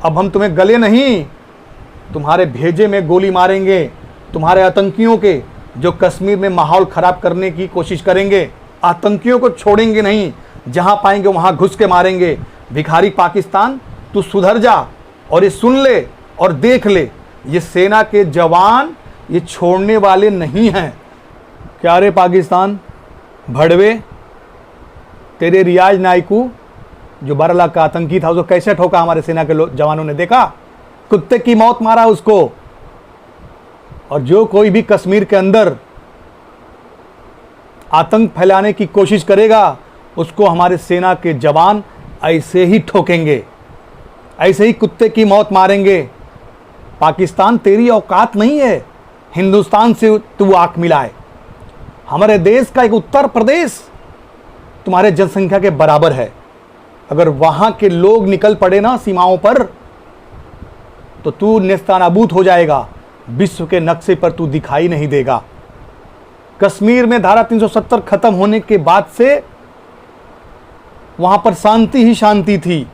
अब हम तुम्हें गले नहीं, तुम्हारे भेजे में गोली मारेंगे, तुम्हारे आतंकियों के जो कश्मीर में माहौल ख़राब करने की कोशिश करेंगे। आतंकियों को छोड़ेंगे नहीं, जहां पाएंगे वहां घुस के मारेंगे। भिखारी पाकिस्तान, तू सुधर जा और ये सुन ले और देख ले, ये सेना के जवान ये छोड़ने वाले नहीं हैं। क्या रे पाकिस्तान भड़वे, तेरे रियाज नायकू जो 12 लाख का आतंकी था, उसको कैसे ठोका हमारे सेना के जवानों ने, देखा? कुत्ते की मौत मारा उसको। और जो कोई भी कश्मीर के अंदर आतंक फैलाने की कोशिश करेगा, उसको हमारे सेना के जवान ऐसे ही ठोकेंगे, ऐसे ही कुत्ते की मौत मारेंगे। पाकिस्तान, तेरी औकात नहीं है हिंदुस्तान से तू आंख मिलाए। हमारे देश का एक उत्तर प्रदेश तुम्हारे जनसंख्या के बराबर है। अगर वहां के लोग निकल पड़े ना सीमाओं पर, तो तू नेस्तनाबूद हो जाएगा, विश्व के नक्शे पर तू दिखाई नहीं देगा। कश्मीर में धारा 370 खत्म होने के बाद से वहां पर शांति ही शांति थी।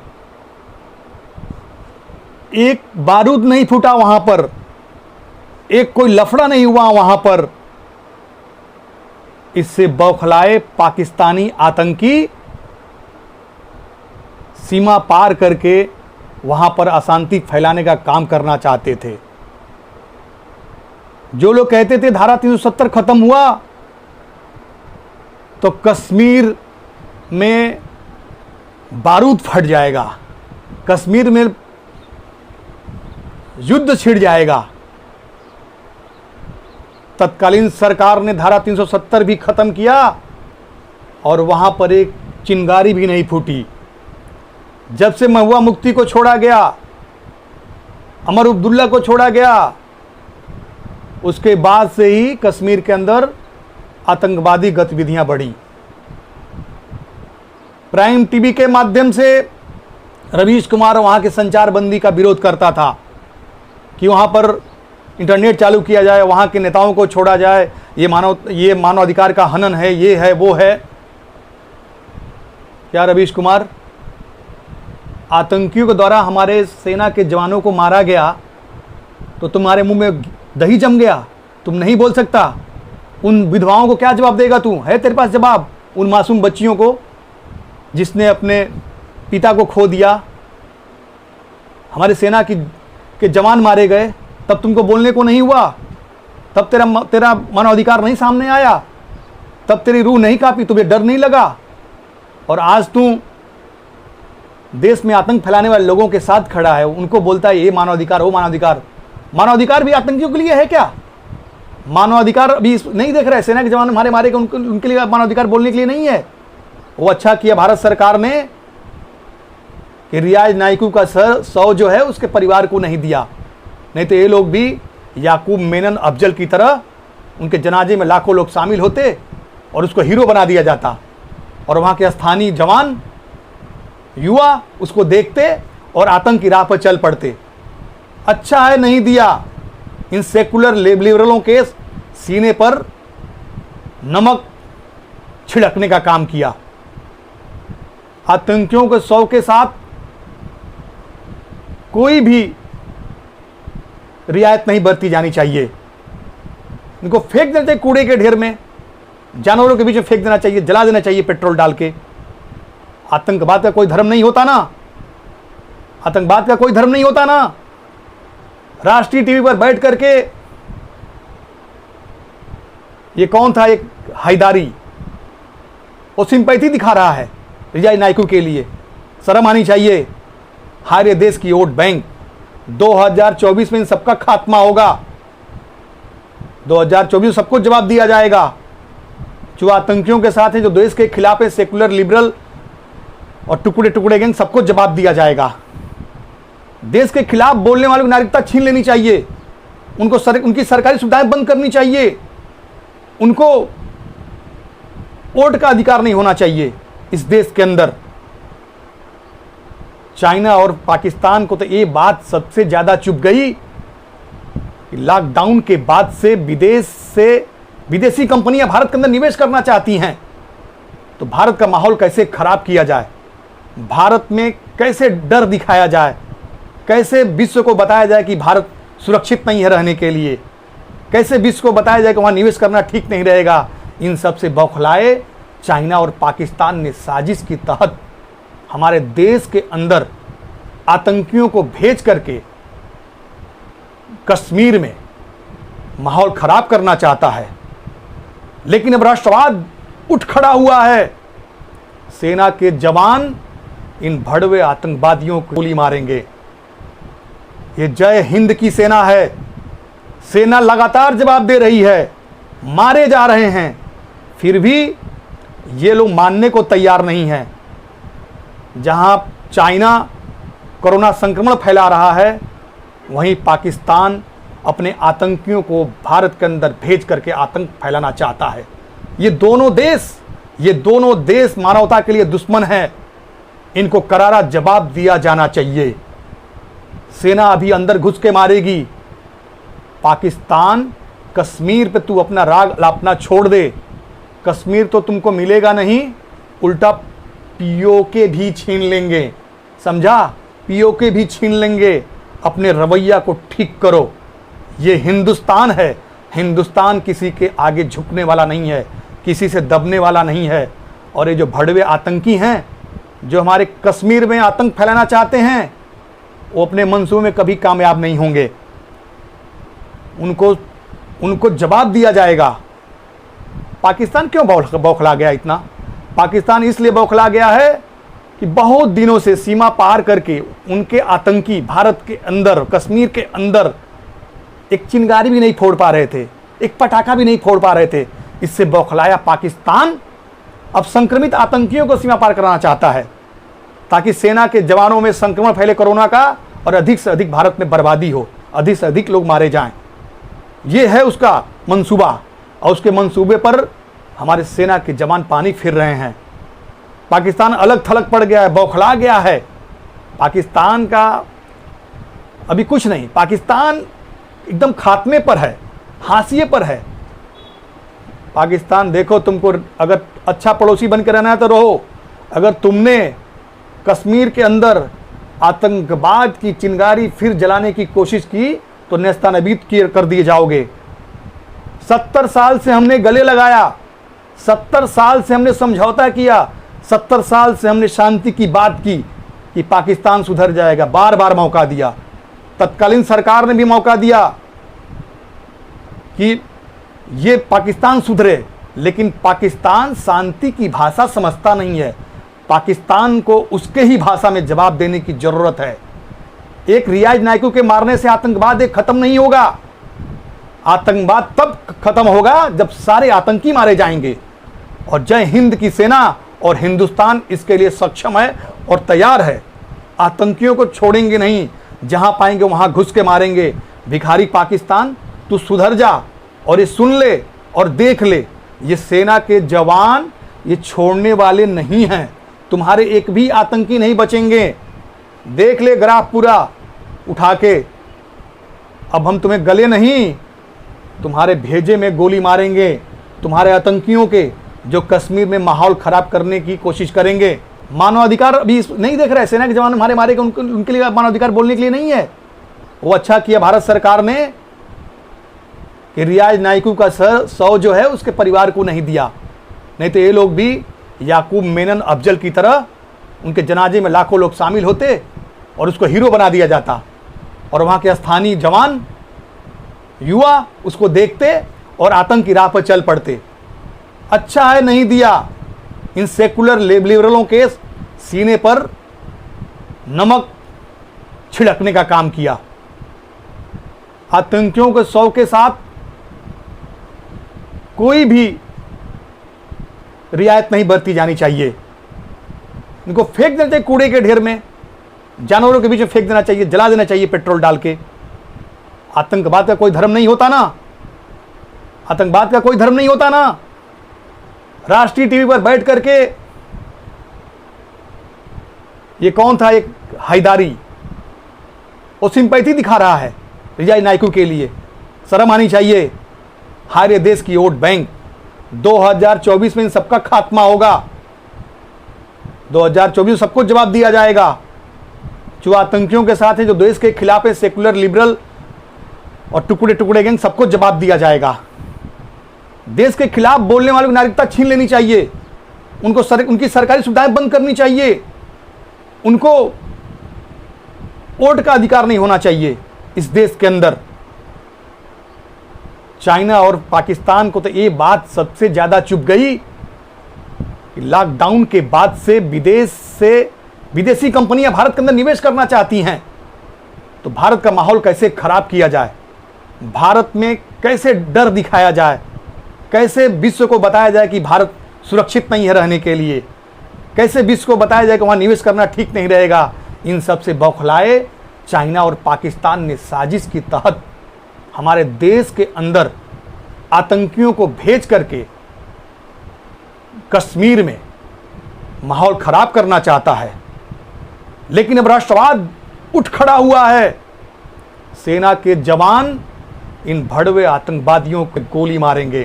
एक बारूद नहीं फूटा वहां पर, एक कोई लफड़ा नहीं हुआ वहां पर। इससे बौखलाए पाकिस्तानी आतंकी सीमा पार करके वहां पर अशांति फैलाने का काम करना चाहते थे। जो लोग कहते थे धारा 370 खत्म हुआ तो कश्मीर में बारूद फट जाएगा, कश्मीर में युद्ध छिड़ जाएगा। तत्कालीन सरकार ने धारा 370 भी खत्म किया और वहां पर एक चिंगारी भी नहीं फूटी। जब से महुआ मुफ्ती को छोड़ा गया, अमर अब्दुल्ला को छोड़ा गया, उसके बाद से ही कश्मीर के अंदर आतंकवादी गतिविधियां बढ़ी। प्राइम टीवी के माध्यम से रवीश कुमार वहां के संचार बंदी का विरोध करता था कि वहां पर इंटरनेट चालू किया जाए, वहां के नेताओं को छोड़ा जाए, ये मानवाधिकार का हनन है, ये है वो है। क्या रवीश कुमार, आतंकियों के द्वारा हमारे सेना के जवानों को मारा गया तो तुम्हारे मुंह में दही जम गया? तुम नहीं बोल सकता? उन विधवाओं को क्या जवाब देगा तू? है तेरे पास जवाब? उन मासूम बच्चियों को जिसने अपने पिता को खो दिया, हमारे सेना के जवान मारे गए, तब तुमको बोलने को नहीं हुआ? तब तेरा मानवाधिकार नहीं सामने आया? तब तेरी रूह नहीं कांपी? तुम्हें डर नहीं लगा? और आज तू देश में आतंक फैलाने वाले लोगों के साथ खड़ा है, उनको बोलता है ये मानवाधिकार, वो मानवाधिकार। मानवाधिकार भी आतंकियों के लिए है क्या? मानवाधिकार अभी नहीं देख रहे? सेना के जवान हमारे मारे गए, उनके लिए मानवाधिकार बोलने के लिए नहीं है? वो अच्छा किया भारत सरकार ने कि रियाज नायकू का शव जो है उसके परिवार को नहीं दिया, नहीं तो ये लोग भी याकूब मेनन अफजल की तरह उनके जनाजे में लाखों लोग शामिल होते और उसको हीरो बना दिया जाता, और वहाँ के स्थानीय जवान युवा उसको देखते और आतंक की राह पर चल पड़ते। अच्छा है नहीं दिया। इन सेकुलर लिबरलों के सीने पर नमक छिड़कने का काम किया। आतंकियों के शव के साथ कोई भी रियायत नहीं बरती जानी चाहिए। इनको फेंक देना चाहिए कूड़े के ढेर में, जानवरों के बीच में फेंक देना चाहिए, जला देना चाहिए पेट्रोल डाल के। आतंकवाद का कोई धर्म नहीं होता ना, आतंकवाद का कोई धर्म नहीं होता ना। राष्ट्रीय टीवी पर बैठ करके ये कौन था, एक हैदारी, वो सिंपैथी दिखा रहा है रियाज नायकू के लिए। शर्म आनी चाहिए। हमारे देश की वोट बैंक 2024 में इन सबका खात्मा होगा। 2024 सबको जवाब दिया जाएगा। जो आतंकियों के साथ है, जो देश के खिलाफ है, सेकुलर लिबरल और टुकड़े टुकड़े गैंग, सबको जवाब दिया जाएगा। देश के खिलाफ बोलने वालों की नागरिकता छीन लेनी चाहिए, उनको उनकी सरकारी सुविधाएं बंद करनी चाहिए, उनको वोट का अधिकार नहीं होना चाहिए इस देश के अंदर। चाइना और पाकिस्तान को तो ये बात सबसे ज़्यादा चुभ गई कि लॉकडाउन के बाद से विदेशी कंपनियां भारत के अंदर निवेश करना चाहती हैं। तो भारत का माहौल कैसे खराब किया जाए, भारत में कैसे डर दिखाया जाए, कैसे विश्व को बताया जाए कि भारत सुरक्षित नहीं है रहने के लिए, कैसे विश्व को बताया जाए कि वहाँ निवेश करना ठीक नहीं रहेगा। इन सब से बौखलाए चाइना और पाकिस्तान ने साजिश के तहत हमारे देश के अंदर आतंकियों को भेज करके कश्मीर में माहौल खराब करना चाहता है। लेकिन अब राष्ट्रवाद उठ खड़ा हुआ है। सेना के जवान इन भड़वे आतंकवादियों को गोली मारेंगे। ये जय हिंद की सेना है। सेना लगातार जवाब दे रही है, मारे जा रहे हैं, फिर भी ये लोग मानने को तैयार नहीं हैं। जहां चाइना कोरोना संक्रमण फैला रहा है, वहीं पाकिस्तान अपने आतंकियों को भारत के अंदर भेज करके आतंक फैलाना चाहता है। ये दोनों देश मानवता के लिए दुश्मन हैं। इनको करारा जवाब दिया जाना चाहिए। सेना अभी अंदर घुस के मारेगी। पाकिस्तान, कश्मीर पे तू अपना राग अलापना छोड़ दे। कश्मीर तो तुमको मिलेगा नहीं, उल्टा पीओके भी छीन लेंगे। समझा? पीओके भी छीन लेंगे। अपने रवैया को ठीक करो। ये हिंदुस्तान है। हिंदुस्तान किसी के आगे झुकने वाला नहीं है, किसी से दबने वाला नहीं है। और ये जो भड़वे आतंकी हैं, जो हमारे कश्मीर में आतंक फैलाना चाहते हैं, वो अपने मंसूबे में कभी कामयाब नहीं होंगे। उनको जवाब दिया जाएगा। पाकिस्तान क्यों बौखला गया इतना? पाकिस्तान इसलिए बौखला गया है कि बहुत दिनों से सीमा पार करके उनके आतंकी भारत के अंदर, कश्मीर के अंदर एक चिंगारी भी नहीं फोड़ पा रहे थे, एक पटाखा भी नहीं फोड़ पा रहे थे। इससे बौखलाया पाकिस्तान अब संक्रमित आतंकियों को सीमा पार कराना चाहता है, ताकि सेना के जवानों में संक्रमण फैले कोरोना का, और अधिक से अधिक भारत में बर्बादी हो, अधिक से अधिक लोग मारे जाएं। ये है उसका मंसूबा, और उसके मंसूबे पर हमारे सेना के जवान पानी फिर रहे हैं। पाकिस्तान अलग थलग पड़ गया है, बौखला गया है। पाकिस्तान का अभी कुछ नहीं, पाकिस्तान एकदम खात्मे पर है, हाशिए पर है। पाकिस्तान देखो, तुमको अगर अच्छा पड़ोसी बन के रहना है तो रहो। अगर तुमने कश्मीर के अंदर आतंकवाद की चिंगारी फिर जलाने की कोशिश की तो नेस्तनाबूद कर दिए जाओगे। 70 साल से हमने गले लगाया, 70 साल से हमने समझौता किया, 70 साल से हमने शांति की बात की कि पाकिस्तान सुधर जाएगा। बार बार मौका दिया, तत्कालीन सरकार ने भी मौका दिया कि ये पाकिस्तान सुधरे, लेकिन पाकिस्तान शांति की भाषा समझता नहीं है। पाकिस्तान को उसके ही भाषा में जवाब देने की जरूरत है। एक रियाज नायकू के मारने से आतंकवाद एक खत्म नहीं होगा। आतंकवाद तब खत्म होगा जब सारे आतंकी मारे जाएंगे। और जय हिंद की सेना और हिंदुस्तान इसके लिए सक्षम है और तैयार है। आतंकियों को छोड़ेंगे नहीं, जहां पाएंगे वहां घुस के मारेंगे। भिखारी पाकिस्तान, तू सुधर जा और ये सुन ले और देख ले, ये सेना के जवान ये छोड़ने वाले नहीं हैं। तुम्हारे एक भी आतंकी नहीं बचेंगे। देख ले ग्राफ पूरा उठा के। अब हम तुम्हें गले नहीं, तुम्हारे भेजे में गोली मारेंगे, तुम्हारे आतंकियों के, जो कश्मीर में माहौल खराब करने की कोशिश करेंगे। मानवाधिकार अभी नहीं देख रहे, सेना के जवान हमारे मारे उनके लिए मानवाधिकार बोलने के लिए नहीं है। वो अच्छा किया भारत सरकार ने कि रियाज नायकू का सौ जो है उसके परिवार को नहीं दिया, नहीं तो ये लोग भी याकूब मेनन अफजल की तरह उनके जनाजे में लाखों लोग शामिल होते और उसको हीरो बना दिया जाता, और वहाँ के स्थानीय जवान युवा उसको देखते और आतंक की राह पर चल पड़ते। अच्छा है नहीं दिया। इन सेकुलर लिबरलों के सीने पर नमक छिड़कने का काम किया। आतंकियों के सौ के साथ कोई भी रियायत नहीं बरती जानी चाहिए। इनको फेंक देना चाहिए कूड़े के ढेर में, जानवरों के बीच में फेंक देना चाहिए, जला देना चाहिए पेट्रोल डाल के। आतंकवाद का कोई धर्म नहीं होता ना, आतंकवाद का कोई धर्म नहीं होता ना। राष्ट्रीय टीवी पर बैठ करके ये कौन था, एक हैदारी, वो सिंपैथी दिखा रहा है रियाज नायकू के लिए। शर्म आनी चाहिए। हमारे देश की वोट बैंक 2024 में इन सबका खात्मा होगा। 2024 सबको जवाब दिया जाएगा। जो आतंकियों के साथ है, जो देश के खिलाफ है, सेकुलर, लिबरल और टुकड़े टुकड़े गैंग, सबको जवाब दिया जाएगा। देश के खिलाफ बोलने वालों की नागरिकता छीन लेनी चाहिए, उनकी सरकारी सुविधाएं बंद करनी चाहिए, उनको वोट का अधिकार नहीं होना चाहिए इस देश के अंदर। चाइना और पाकिस्तान को तो ये बात सबसे ज़्यादा चुभ गई कि लॉकडाउन के बाद से विदेशी कंपनियां भारत के अंदर निवेश करना चाहती हैं। तो भारत का माहौल कैसे खराब किया जाए, भारत में कैसे डर दिखाया जाए, कैसे विश्व को बताया जाए कि भारत सुरक्षित नहीं है रहने के लिए, कैसे विश्व को बताया जाए कि वहाँ निवेश करना ठीक नहीं रहेगा। इन सब से बौखलाए चाइना और पाकिस्तान ने साजिश के तहत हमारे देश के अंदर आतंकियों को भेज करके कश्मीर में माहौल खराब करना चाहता है। लेकिन अब राष्ट्रवाद उठ खड़ा हुआ है। सेना के जवान इन भड़वे आतंकवादियों को गोली मारेंगे।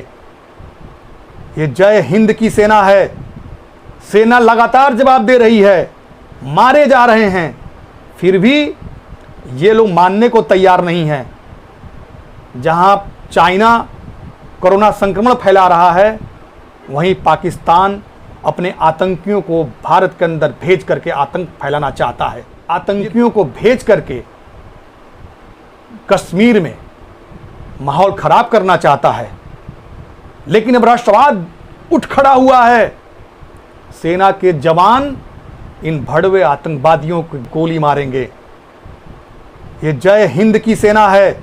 ये जय हिंद की सेना है। सेना लगातार जवाब दे रही है, मारे जा रहे हैं, फिर भी ये लोग मानने को तैयार नहीं हैं। जहां चाइना कोरोना संक्रमण फैला रहा है, वहीं पाकिस्तान अपने आतंकियों को भारत के अंदर भेज करके आतंक फैलाना चाहता है। आतंकियों को भेज करके कश्मीर में माहौल खराब करना चाहता है। लेकिन अब राष्ट्रवाद उठ खड़ा हुआ है। सेना के जवान इन भड़वे आतंकवादियों को गोली मारेंगे। ये जय हिंद की सेना है।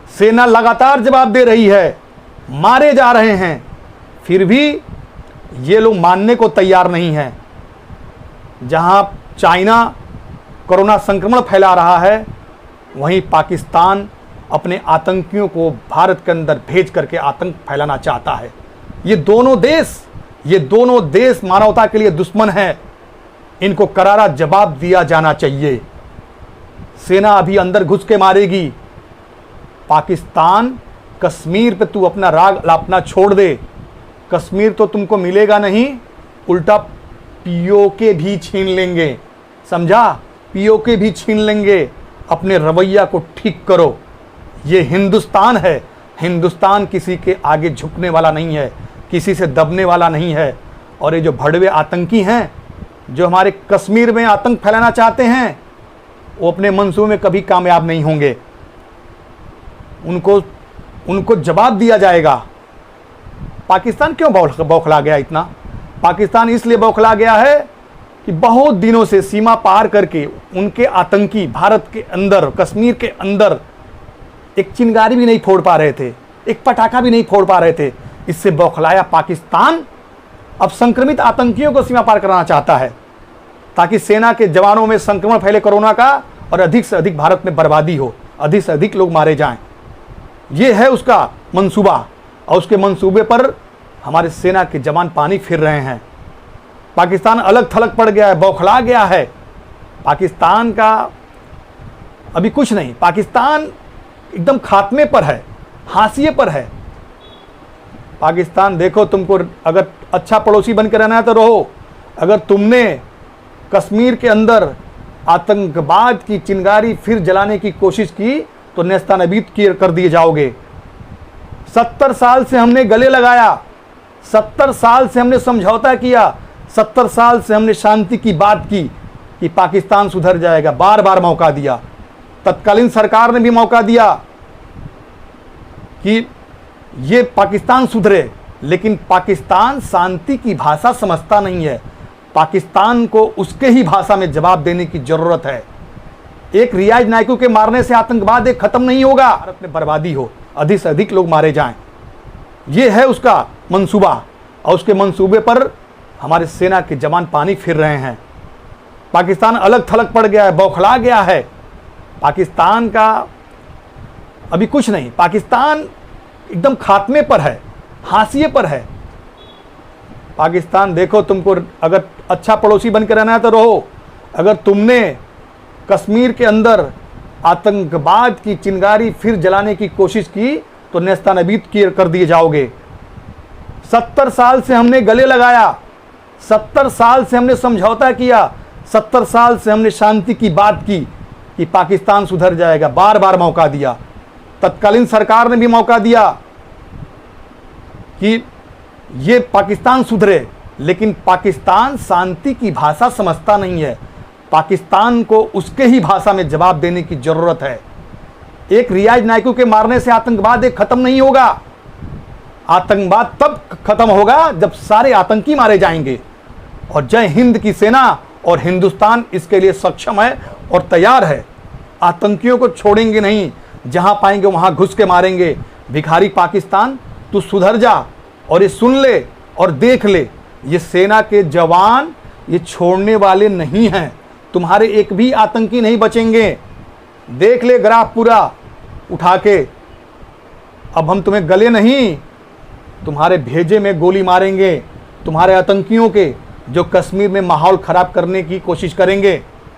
सेना लगातार जवाब दे रही है, मारे जा रहे हैं, फिर भी ये लोग मानने को तैयार नहीं हैं। जहां चाइना कोरोना संक्रमण फैला रहा है, वहीं पाकिस्तान अपने आतंकियों को भारत के अंदर भेज करके आतंक फैलाना चाहता है। ये दोनों देश मानवता के लिए दुश्मन हैं। इनको करारा जवाब दिया जाना चाहिए। सेना अभी अंदर घुस के मारेगी। पाकिस्तान, कश्मीर पे तू अपना राग अलापना छोड़ दे। कश्मीर तो तुमको मिलेगा नहीं, उल्टा पीओके भी छीन लेंगे। समझा? पीओके भी छीन लेंगे। अपने रवैया को ठीक करो। ये हिंदुस्तान है। हिंदुस्तान किसी के आगे झुकने वाला नहीं है, किसी से दबने वाला नहीं है। और ये जो भड़वे आतंकी हैं, जो हमारे कश्मीर में आतंक फैलाना चाहते हैं, वो अपने मंसूबे में कभी कामयाब नहीं होंगे। उनको जवाब दिया जाएगा। पाकिस्तान क्यों बौखला गया इतना? पाकिस्तान इसलिए बौखला गया है कि बहुत दिनों से सीमा पार करके उनके आतंकी भारत के अंदर, कश्मीर के अंदर एक चिंगारी भी नहीं फोड़ पा रहे थे, एक पटाखा भी नहीं फोड़ पा रहे थे। इससे बौखलाया पाकिस्तान अब संक्रमित आतंकियों को सीमा पार कराना चाहता है, ताकि सेना के जवानों में संक्रमण फैले कोरोना का और अधिक से अधिक भारत में बर्बादी हो, अधिक से अधिक लोग मारे जाएं। ये है उसका मंसूबा। और उसके मंसूबे पर हमारे सेना के जवान पानी फिर रहे हैं। पाकिस्तान अलग थलग पड़ गया है, बौखला गया है। पाकिस्तान का अभी कुछ नहीं। पाकिस्तान एकदम खात्मे पर है, हाशिए पर है। पाकिस्तान देखो, तुमको अगर अच्छा पड़ोसी बन के रहना है तो रहो। अगर तुमने कश्मीर के अंदर आतंकवाद की चिंगारी फिर जलाने की कोशिश की तो नेस्तनाबूद कर दिए जाओगे। 70 साल से हमने गले लगाया, 70 साल से हमने समझौता किया, 70 साल से हमने शांति की बात की कि पाकिस्तान सुधर जाएगा। बार बार मौका दिया, तत्कालीन सरकार ने भी मौका दिया कि ये पाकिस्तान सुधरे, लेकिन पाकिस्तान शांति की भाषा समझता नहीं है। पाकिस्तान को उसके ही भाषा में जवाब देने की जरूरत है। एक रियाज नायकू के मारने से आतंकवाद एक खत्म नहीं होगा। भारत में बर्बादी हो, अधिक से अधिक लोग मारे जाएं। ये है उसका मंसूबा। और उसके मंसूबे पर हमारे सेना के जवान पानी फिर रहे हैं। पाकिस्तान अलग थलग पड़ गया है, बौखला गया है। पाकिस्तान का अभी कुछ नहीं। पाकिस्तान एकदम खात्मे पर है, हाशिए पर है। पाकिस्तान देखो, तुमको अगर अच्छा पड़ोसी बन के रहना है तो रहो। अगर तुमने कश्मीर के अंदर आतंकवाद की चिंगारी फिर जलाने की कोशिश की तो नेस्तनाबूद कर दिए जाओगे। 70 साल से हमने गले लगाया, 70 साल से हमने समझौता किया, 70 साल से हमने शांति की बात की कि पाकिस्तान सुधर जाएगा, बार बार मौका दिया, तत्कालीन सरकार ने भी मौका दिया कि ये पाकिस्तान सुधरे, लेकिन पाकिस्तान शांति की भाषा समझता नहीं है। पाकिस्तान को उसके ही भाषा में जवाब देने की जरूरत है। एक रियाज नायकू के मारने से आतंकवाद एक खत्म नहीं होगा। आतंकवाद तब खत्म होगा जब सारे आतंकी मारे जाएंगे। और जय हिंद की सेना और हिंदुस्तान इसके लिए सक्षम है और तैयार है। आतंकियों को छोड़ेंगे नहीं, जहां पाएंगे वहां घुस के मारेंगे। भिखारी पाकिस्तान, तू सुधर जा और ये सुन ले और देख ले, ये सेना के जवान ये छोड़ने वाले नहीं हैं। तुम्हारे एक भी आतंकी नहीं बचेंगे। देख ले ग्राफ पूरा उठा के। अब हम तुम्हें गले नहीं, तुम्हारे भेजे में गोली मारेंगे, तुम्हारे आतंकियों के जो कश्मीर में माहौल खराब करने की कोशिश करेंगे।